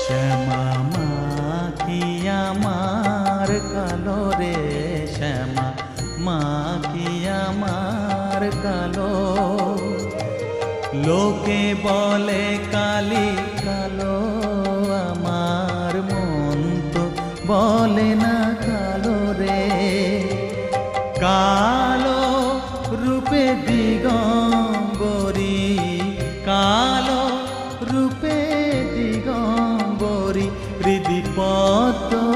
শ্যামা মা কি আমার কালো রে, শ্যামা মা কি আমার কালো। লোকে বলে কালি কালো, আমার মন তো বলে না কালো রে। কালো রূপে দিগম্বরী, কালো রূপে দিগম্বরী, হৃদি পদ্ম